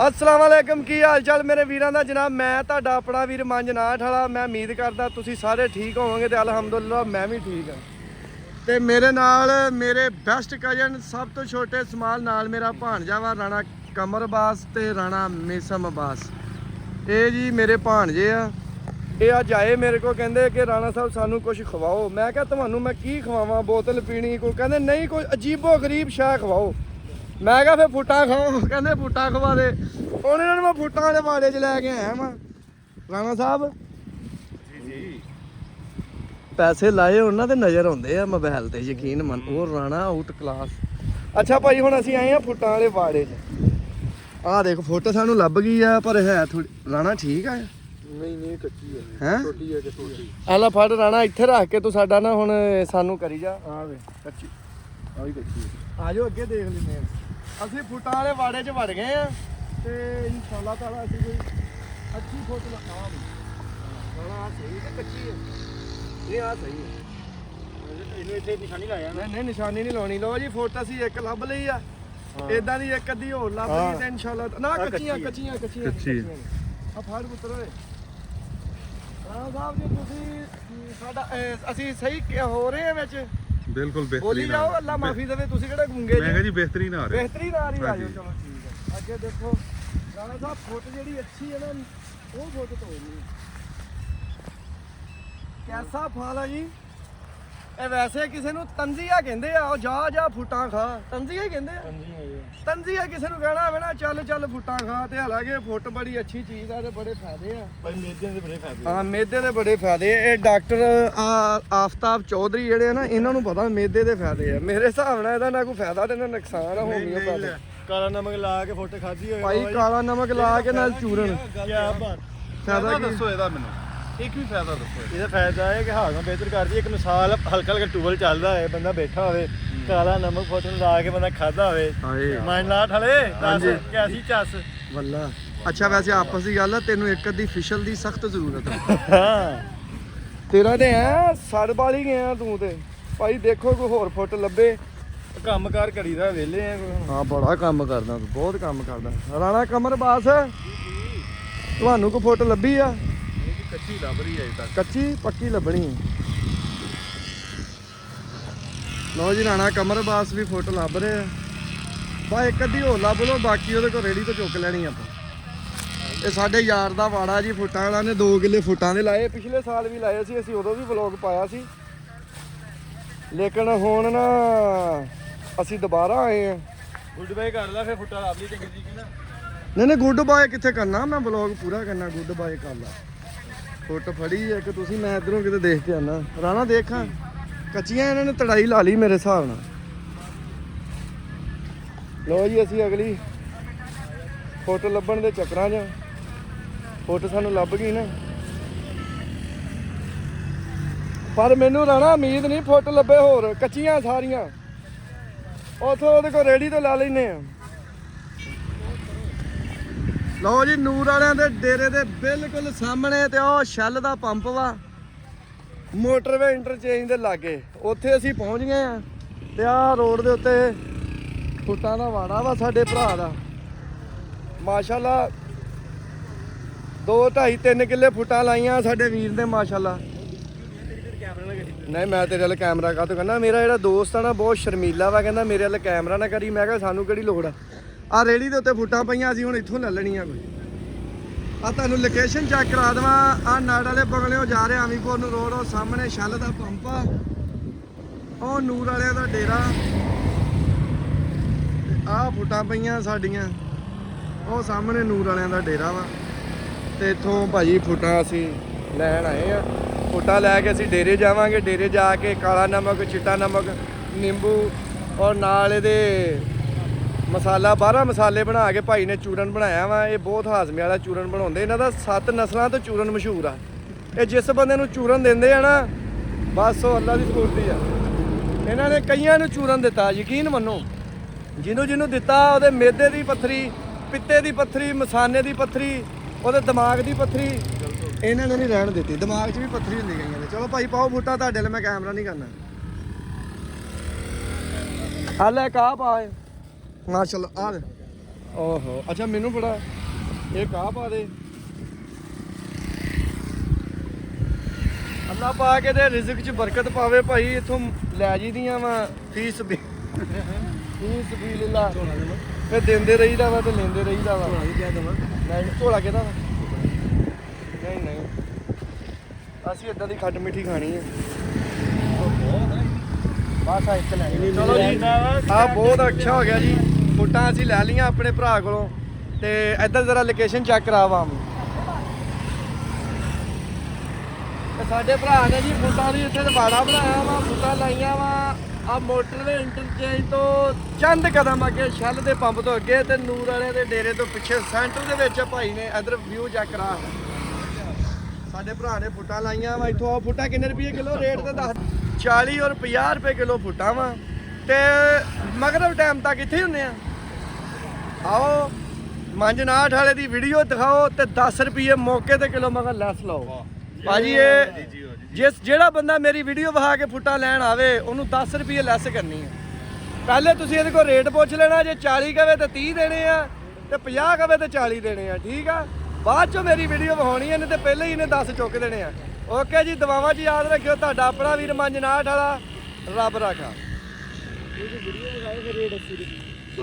अस्सलाम वालेकुम की हाल चाल मेरे वीरां दा जनाब। मैं तुहाडा अपना वीर मंजनाथ वाला। मैं उम्मीद करदा तुसीं सारे ठीक होवोगे ते अलहमदुलिल्लाह मैं भी ठीक हाँ। ते मेरे नाल मेरे बेस्ट कजन सब तो छोटे समाल नाल मेरा भाणजा वा राणा कमर बास ते राणा मेसम बास। ये जी मेरे भाणजे आ। ये अज आए मेरे को कहंदे कि राणा साहब सानू कुछ खवाओ। मैं क्या तुहानू मैं की खवावां, बोतल पीनी कोई कहंदे नहीं कोई अजीबो गरीब शै खवाओ। मैं क्या फिर फुट्टा खाओ, कहंदे फुट्टा खवा दे। ਹੁਣ ਇਹਨਾਂ ਨੂੰ ਮੈਂ ਫੁੱਟਾਂ ਵਾਲੇ ਬਾੜੇ 'ਚ ਲੈ ਕੇ ਆਇਆ ਵਾਂ। ਰਾਣਾ ਸਾਹਿਬ ਜੀ ਪੈਸੇ ਲਾਏ ਉਹਨਾਂ ਤੇ ਨਜ਼ਰ ਆਉਂਦੇ ਆ ਮੋਬਾਈਲ ਤੇ, ਯਕੀਨ ਮੰਨ। ਉਹ ਰਾਣਾ ਆਊਟ ਕਲਾਸ। ਅੱਛਾ ਭਾਈ ਹੁਣ ਅਸੀਂ ਆਏ ਆ ਫੁੱਟਾਂ ਵਾਲੇ ਬਾੜੇ 'ਚ। ਆਹ ਦੇਖ ਫੁੱਟ ਸਾਨੂੰ ਲੱਭ ਗਈ ਆ, ਪਰ ਹੈ ਥੋੜੀ। ਰਾਣਾ ਠੀਕ ਆ? ਨਹੀਂ ਕੱਚੀ ਹੈ, ਛੋਟੀ ਹੈ ਕਿ ਛੋਟੀ। ਆਲਾ ਫੜ ਰਾਣਾ ਇੱਥੇ ਰੱਖ ਕੇ ਤੂੰ ਸਾਡਾ ਨਾ ਹੁਣ ਸਾਨੂੰ ਕਰੀ ਜਾ। ਆ ਵੇ ਕੱਚੀ ਆ ਵੀ ਕੱਚੀ ਹੈ। ਆ ਜਾਓ ਅੱਗੇ ਦੇਖ ਲੈਂਦੇ ਆ। ਅਸੀਂ ਫੁੱਟਾਂ ਵਾਲੇ ਬਾੜੇ 'ਚ ਵੜ ਗਏ ਆ ਤੇ ਇਨਸ਼ਾਅੱਲਾ ਤਾਲਾ ਅਸੀਂ ਕੋਈ ਅੱਛੀ ਫੁੱਟ ਲਗਾਵਾਂਗੇ। ਰਾਣਾ ਸਹੀ ਤੇ ਕੱਚੀ ਹੈ। ਇਹ ਆ ਸਹੀ ਹੈ। ਇਹਨੂੰ ਇੱਥੇ ਨਿਸ਼ਾਨੀ ਲਾਇਆ ਨਾ। ਨਹੀਂ ਨਿਸ਼ਾਨੀ ਨਹੀਂ ਲਾਉਣੀ। ਲਓ ਜੀ ਫੁੱਟ ਅਸੀਂ ਇੱਕ ਲੱਭ ਲਈ ਆ। ਇਦਾਂ ਦੀ ਇੱਕ ਅੱਧੀ ਹੋਰ ਲੱਭ ਲਈ ਤੇ ਇਨਸ਼ਾਅੱਲਾ ਨਾ। ਕੱਚੀਆਂ ਕੱਚੀਆਂ ਕੱਚੀਆਂ ਆ ਫੜ ਪੁੱਤਰ ਓਏ। ਰਾਣਾ ਸਾਹਿਬ ਜੀ ਤੁਸੀਂ ਸਾਡਾ ਅਸੀਂ ਸਹੀ ਹੋ ਰਹੇ ਆ ਵਿੱਚ? ਬਿਲਕੁਲ ਬੋਲੀ ਬਿਹਤਰੀਨ ਜਾਓ, ਅੱਲਾ ਮਾਫੀ ਦੇਵੇ। ਤੁਸੀਂ ਕਿਹੜਾ ਗੁੰਗੇ ਮੈਂ ਕਿਹਾ ਜੀ ਬਿਹਤਰੀਨ ਆ ਰਿਹਾ। ਬਿਹਤਰੀਨ ਆ ਰਹੀ ਆ ਜਾਓ। ਚਲੋ ਠੀਕ ਹੈ। ਅੱਗੇ ਦੇਖੋ ਰਾਣਾ ਸਾਹਿਬ ਫੁੱਟ ਜਿਹੜੀ ਅੱਛੀ ਹੈ ਨਾ ਉਹ ਫੁੱਟ ਤੋੜਨੀ। ਕੈਸਾ ਫਲ ਆ ਜੀ ਇਹ? ਵੈਸੇ ਕਿਸੇ ਨੂੰ ਤੰਜ਼ੀਆ ਕਹਿੰਦੇ ਆ। ਉਹ ਜਾ ਫੁੱਟਾਂ ਖਾ, ਤੰਜ਼ੀਆ ਹੀ ਕਹਿੰਦੇ ਆ। ਤੰਜ਼ੀਆ ਕਿਸੇ ਨੂੰ ਕਹਿਣਾ ਹੋਵੇ ਨਾ ਚੱਲ ਫੁੱਟਾਂ ਖਾ, ਤੇ ਹਾਲਾਂਕਿ ਫੁੱਟ ਬੜੀ ਅੱਛੀ ਚੀਜ਼ ਆ ਤੇ ਬੜੇ ਫਾਇਦੇ ਆ ਭਾਈ ਮੇਦਿਆਂ ਦੇ ਬੜੇ ਫਾਇਦੇ। ਹਾਂ ਮੇਦੇ ਦੇ ਬੜੇ ਫਾਇਦੇ। ਇਹ ਡਾਕਟਰ ਆਫਤਾਬ ਚੌਧਰੀ ਜਿਹੜੇ ਆ ਨਾ ਇਹਨਾਂ ਨੂੰ ਪਤਾ ਮੇਦੇ ਦੇ ਫਾਇਦੇ ਆ। ਮੇਰੇ ਹਿਸਾਬ ਨਾਲ ਇਹਦਾ ਨਾ ਕੋਈ ਫਾਇਦਾ ਤੇ ਨਾ ਨੁਕਸਾਨ ਆ। ਹੋਮੀਓਪੈਥੀ ਕਾਲਾ ਨਮਕ ਲਾ ਕੇ ਫੁੱਟ ਖਾਧੀ ਹੋਵੇ ਭਾਈ, ਕਾਲਾ ਨਮਕ ਲਾ ਕੇ ਨਾਲ ਚੂਰਨ। ਕੀ ਬਾਤ। ਫਾਇਦਾ ਦੱਸੋ ਇਹਦਾ ਮੈਨੂੰ, ਇੱਕ ਵੀ ਫਾਇਦਾ ਦੱਸੋ। ਇਹਦਾ ਫਾਇਦਾ ਹੈ ਕਿ ਹਾਜ਼ਮਾ ਬਿਹਤਰ ਕਰਦੀ ਹੈ। ਇੱਕ ਮਿਸਾਲ ਹਲਕਾ ਟੂਬਲ ਚੱਲਦਾ ਹੈ, ਬੰਦਾ ਬੈਠਾ ਹੋਵੇ, ਕਾਲਾ ਨਮਕ ਫੁੱਟ ਨੂੰ ਲਾ ਕੇ ਬੰਦਾ ਖਾਦਾ ਹੋਵੇ, ਮੰਜਨਾਥ ਹਲੇ ਦੱਸ ਕੈਸੀ ਚੱਸ ਵੱਲਾ। ਅੱਛਾ ਵੈਸੇ ਆਪਸ ਦੀ ਗੱਲ ਆ, ਤੈਨੂੰ ਇੱਕ ਅੱਧੀ ਫਿਸ਼ਲ ਦੀ ਸਖਤ ਜ਼ਰੂਰਤ ਆ। ਹਾਂ ਤੇਰਾ ਤੇ ਐ ਸੜ ਬਾਲੀ ਗਿਆ ਤੂੰ ਤੇ। ਭਾਈ ਦੇਖੋ ਕੋਈ ਹੋਰ ਫੁੱਟ ਲੱਭੇ। ਕੰਮਕਾਰ ਕਰੀਦਾ ਵਿਹਲੇ ਆ। ਹਾਂ ਬੜਾ ਕੰਮ ਕਰਦਾ ਤੂੰ, ਬਹੁਤ ਕੰਮ ਕਰਦਾ। ਰਾਣਾ ਕਮਰ ਬਾਸ ਤੁਹਾਨੂੰ ਕੋਈ ਫੁੱਟ ਲੱਭੀ ਆ? ਕੱਚੀ ਲੱਭ ਰਹੀ ਹੈ ਅਜੇ ਤੱਕ। ਕੱਚੀ ਪੱਕੀ ਲੱਭਣੀ ਹੈ। ਲਓ ਜੀ ਰਾਣਾ ਕਮਰ ਬਾਸ ਵੀ ਫੁੱਟ ਲੱਭ ਰਹੇ ਆ। ਬਾ ਇੱਕ ਅੱਧੀ ਹੋਰ ਲੱਭ ਲਓ, ਬਾਕੀ ਉਹਦੇ ਕੋਲ ਰੇੜੀ ਤੋਂ ਚੁੱਕ ਲੈਣੀ ਆਪਾਂ। ਇਹ ਸਾਡੇ ਯਾਰ ਦਾ ਵਾੜਾ ਜੀ ਫੁੱਟਾਂ ਵਾਲਾ ਨੇ 2 ਕਿੱਲੇ ਫੁੱਟਾਂ ਦੇ ਲਾਏ। ਪਿਛਲੇ ਸਾਲ ਵੀ ਲਾਏ ਸੀ ਅਸੀਂ, ਉਦੋਂ ਵੀ ਵਲੌਗ ਪਾਇਆ ਸੀ। ਲੇਕਿਨ ਹੁਣ ਨਾ ਅਸੀਂ ਦੁਬਾਰਾ ਆਏ ਆ। ਗੁੱਡ ਬਾਏ ਕਰ ਲਾ ਫਿਰ ਫੁੱਟਾ ਲੱਭ ਲਈ ਚੰਗੀ ਤਰੀਕੇ ਨਾਲ। ਨਹੀਂ ਗੁੱਡ ਬਾਏ ਕਿੱਥੇ ਕਰਨਾ, ਮੈਂ ਵਲੌਗ ਪੂਰਾ ਕਰਨਾ। ਗੁੱਡ ਬਾਏ ਕਰ ਲਾ। ਫੁੱਟ ਫੜੀ ਇੱਕ ਤੁਸੀਂ, ਮੈਂ ਇਧਰੋਂ ਕਿਤੇ ਦੇਖ ਕੇ ਆਣਾ। ਰਾਣਾ ਦੇਖਾਂ ਕੱਚੀਆਂ ਇਹਨਾਂ ਨੇ ਤੜਾਈ ਲਾ ਲਈ ਮੇਰੇ ਹਿਸਾਬ ਨਾਲ। ਲੋ ਜੀ ਅਸੀਂ ਅਗਲੀ ਫੁੱਟ ਲੱਭਣ ਦੇ ਚੱਕਰਾਂ 'ਚ। ਫੁੱਟ ਸਾਨੂੰ ਲੱਭ ਗਈ ਨਾ, ਪਰ ਮੈਨੂੰ ਰਾਣਾ ਉਮੀਦ ਨਹੀਂ ਫੁੱਟ ਲੱਭੇ ਹੋਰ। ਕੱਚੀਆਂ ਸਾਰੀਆਂ ਉਥੋਂ ਉਹਦੇ ਕੋਲ ਰੇੜੀ ਤੋਂ ਲਾ ਲੈਨੇ ਆ। ਲਓ ਜੀ ਨੂਰ ਵਾਲਿਆਂ ਦੇ ਡੇਰੇ ਦੇ ਬਿਲਕੁਲ ਸਾਹਮਣੇ ਤੇ ਉਹ ਸ਼ੈਲ ਦਾ ਪੰਪ ਵਾ, ਮੋਟਰਵੇ ਇੰਟਰਚੇਂਜ ਦੇ ਲਾਗੇ। ਉੱਥੇ ਅਸੀਂ ਪਹੁੰਚ ਗਏ ਆ ਤੇ ਆਹ ਰੋਡ ਦੇ ਉੱਤੇ ਫੁੱਟਾਂ ਦਾ ਵਾੜਾ ਵਾ ਸਾਡੇ ਭਰਾ ਦਾ। ਮਾਸ਼ਾਅੱਲਾ 2, 2.5, 3 ਕਿੱਲੇ ਫੁੱਟਾਂ ਲਾਈਆਂ ਸਾਡੇ ਵੀਰ ਨੇ ਮਾਸ਼ਾਅੱਲਾ। ਨਹੀਂ ਮੈਂ ਤੇਰੇ ਵੱਲ ਕੈਮਰਾ ਕਾਹਤੋਂ ਕਹਿੰਦਾ, ਮੇਰਾ ਜਿਹੜਾ ਦੋਸਤ ਆ ਨਾ ਬਹੁਤ ਸ਼ਰਮੀਲਾ ਵਾ, ਕਹਿੰਦਾ ਮੇਰੇ ਵੱਲ ਕੈਮਰਾ ਨਾ ਕਰੀ। ਮੈਂ ਕਿਹਾ ਸਾਨੂੰ ਕਿਹੜੀ ਲੋੜ ਆ। ਆਹ ਰੇੜੀ ਦੇ ਉੱਤੇ ਫੁੱਟਾਂ ਪਈਆਂ, ਅਸੀਂ ਹੁਣ ਇੱਥੋਂ ਲੈ ਲੈਣੀਆਂ ਕੋਈ। ਆ ਤੁਹਾਨੂੰ ਲੋਕੇਸ਼ਨ ਚੈੱਕ ਕਰਾ ਦੇਵਾਂ। ਆਹ ਨਾੜ ਵਾਲੇ ਬਗਲਿਓ ਜਾ ਰਹੇ ਆਮੀਪੁਰ ਨੂੰ ਰੋਡ, ਉਹ ਸਾਹਮਣੇ ਸ਼ੈਲ ਦਾ ਪੰਪ ਆ, ਉਹ ਨੂਰ ਵਾਲਿਆਂ ਦਾ ਡੇਰਾ। ਆਹ ਫੁੱਟਾਂ ਪਈਆਂ ਸਾਡੀਆਂ, ਉਹ ਸਾਹਮਣੇ ਨੂਰ ਵਾਲਿਆਂ ਦਾ ਡੇਰਾ ਵਾ। ਤੇ ਇੱਥੋਂ ਭਾਜੀ ਫੁੱਟਾਂ ਅਸੀਂ ਲੈਣ ਆਏ ਆ। ਫੁੱਟਾਂ ਲੈ ਕੇ ਅਸੀਂ ਡੇਰੇ ਜਾਵਾਂਗੇ। ਡੇਰੇ ਜਾ ਕੇ ਕਾਲਾ ਨਮਕ, ਚਿੱਟਾ ਨਮਕ, ਨਿੰਬੂ ਔਰ ਨਾਲ ਇਹਦੇ ਮਸਾਲਾ 12 ਮਸਾਲੇ ਬਣਾ ਕੇ ਭਾਈ ਨੇ ਚੂਰਨ ਬਣਾਇਆ ਵਾ। ਇਹ ਬਹੁਤ ਹਾਜ਼ਮੇ ਵਾਲਾ ਚੂਰਨ ਬਣਾਉਂਦੇ। ਇਹਨਾਂ ਦਾ 7 ਨਸਲਾਂ ਤੋਂ ਚੂਰਨ ਮਸ਼ਹੂਰ ਆ। ਇਹ ਜਿਸ ਬੰਦੇ ਨੂੰ ਚੂਰਨ ਦਿੰਦੇ ਆ ਨਾ, ਬਸ ਉਹ ਅੱਲਾ ਦੀ ਸਪੂਰਤੀ ਆ। ਇਹਨਾਂ ਨੇ ਕਈਆਂ ਨੂੰ ਚੂਰਨ ਦਿੱਤਾ, ਯਕੀਨ ਮੰਨੋ। ਜਿਹਨੂੰ ਦਿੱਤਾ ਉਹਦੇ ਮੇਦੇ ਦੀ ਪੱਥਰੀ, ਪਿੱਤੇ ਦੀ ਪੱਥਰੀ, ਮਸਾਨੇ ਦੀ ਪੱਥਰੀ, ਉਹਦੇ ਦਿਮਾਗ ਦੀ ਪੱਥਰੀ ਇਹਨਾਂ ਨੇ ਨਹੀਂ ਰਹਿਣ ਦਿੱਤੀ। ਦਿਮਾਗ 'ਚ ਵੀ ਪੱਥਰੀ ਹੁੰਦੀ ਗਈਆਂ ਨੇ। ਚਲੋ ਭਾਈ ਪਾਓ ਫੁੱਟਾ ਤੁਹਾਡੇ ਲਈ, ਮੈਂ ਕੈਮਰਾ ਨਹੀਂ ਕਰਨਾ। ਆ ਲੈ ਕਾ ਪਾ ਮਾਸ਼ਾਅੱਲਾ। ਆ ਓਹੋ ਅੱਛਾ ਮੈਨੂੰ ਫੜਾ ਇਹ ਕਾਹ ਪਾ ਦੇ ਅੱਲਾ ਪਾ ਕੇ ਤੇ ਰਿਜ਼ਕ 'ਚ ਬਰਕਤ ਪਾਵੇ ਭਾਈ ਇੱਥੋਂ ਲੈ ਜੀਦੀਆਂ ਵਾ ਫੀਸ ਵੀ ਲਾ ਫੇ ਦਿੰਦੇ ਰਹੀਦਾ ਵਾ ਤੇ ਲੈਂਦੇ ਰਹੀਦਾ ਵਾ ਨਹੀਂ ਝੋਲਾ ਕਿਹਦਾ ਵਾ ਨਹੀਂ ਅਸੀਂ ਇਦਾਂ ਦੀ ਖੱਟ ਮਿੱਠੀ ਖਾਣੀ ਹੈ ਬਸ ਆ ਇੱਕ ਲੈਣੀ ਚਲੋ ਜੀ ਆ ਬਹੁਤ ਅੱਛਾ ਹੋ ਗਿਆ ਜੀ ਫੋਟਾਂ ਅਸੀਂ ਲੈ ਲਈਆਂ ਆਪਣੇ ਭਰਾ ਕੋਲੋਂ ਤੇ ਇੱਧਰ ਜ਼ਰਾ ਲੋਕੇਸ਼ਨ ਚੈੱਕ ਕਰਾਵਾ ਤੇ ਸਾਡੇ ਭਰਾ ਨੇ ਜੀ ਫੋਟਾਂ ਦੀ ਇੱਥੇ ਬਾੜਾ ਬਣਾਇਆ ਵਾ ਫੋਟਾਂ ਲਾਈਆਂ ਵਾ ਆ ਮੋਟਰਵੇ ਇੰਟਰਚੇਂਜ ਤੋਂ ਚੰਦ ਕਦਮ ਅੱਗੇ ਸ਼ੈਲ ਦੇ ਪੰਪ ਤੋਂ ਅੱਗੇ ਤੇ ਨੂਰ ਵਾਲੇ ਦੇ ਡੇਰੇ ਤੋਂ ਪਿੱਛੇ ਸੈਂਟਰ ਦੇ ਵਿੱਚ ਭਾਈ ਨੇ ਇੱਧਰ ਵਿਊ ਚੈੱਕ ਕਰਾ ਸਾਡੇ ਭਰਾ ਨੇ ਫੁੱਟਾਂ ਲਾਈਆਂ ਵਾ ਇੱਥੋਂ ਆ ਫੁੱਟਾਂ ਕਿੰਨੇ ਰੁਪਏ ਕਿਲੋ ਰੇਟ ਤੇ ਦੱਸ 40 ਔਰ 50 ਰੁਪਏ ਕਿਲੋ ਫੁੱਟਾਂ ਵਾ ਤੇ ਮਗਰਬ ਟਾਈਮ ਤੱਕ ਇੱਥੇ ਹੁੰਨੇ ਆ ਆਓ ਮੰਜਨਾਠ ਵਾਲੇ ਦੀ ਵੀਡੀਓ ਦਿਖਾਓ ਤੇ 10 ਰੁਪਏ ਮੌਕੇ ਤੇ ਕਿਲੋ ਮਗਰ ਲੈਸ ਲਓ ਭਾਜੀ ਇਹ ਜਿਹੜਾ ਬੰਦਾ ਮੇਰੀ ਵੀਡੀਓ ਵਿਖਾ ਕੇ ਫੁੱਟਾਂ ਲੈਣ ਆਵੇ ਉਹਨੂੰ 10 ਰੁਪਏ ਲੈਸ ਕਰਨੀ ਹੈ ਪਹਿਲੇ ਤੁਸੀਂ ਇਹਦੇ ਕੋਲ ਰੇਟ ਪੁੱਛ ਲੈਣਾ ਜੇ 40 ਕਵੇ ਤੇ 30 ਦੇਣੇ ਆ ਤੇ 50 ਕਵੇ ਤੇ 40 ਦੇਣੇ ਆ ਠੀਕ ਆ ਬਾਅਦ ਚੋਂ ਮੇਰੀ ਵੀਡੀਓ ਵਿਖਾਉਣੀ ਹੈ ਨਹੀਂ ਤੇ ਪਹਿਲੇ ਹੀ ਇਹਨੇ 10 ਚੁੱਕ ਦੇਣੇ ਆ ਓਕੇ ਜੀ ਦੁਆਵਾਂ 'ਚ ਯਾਦ ਰੱਖਿਓ ਤੁਹਾਡਾ ਆਪਣਾ ਵੀਰ ਮੰਜਨਾਠ ਵਾਲਾ ਰੱਬ ਰਾਖਾ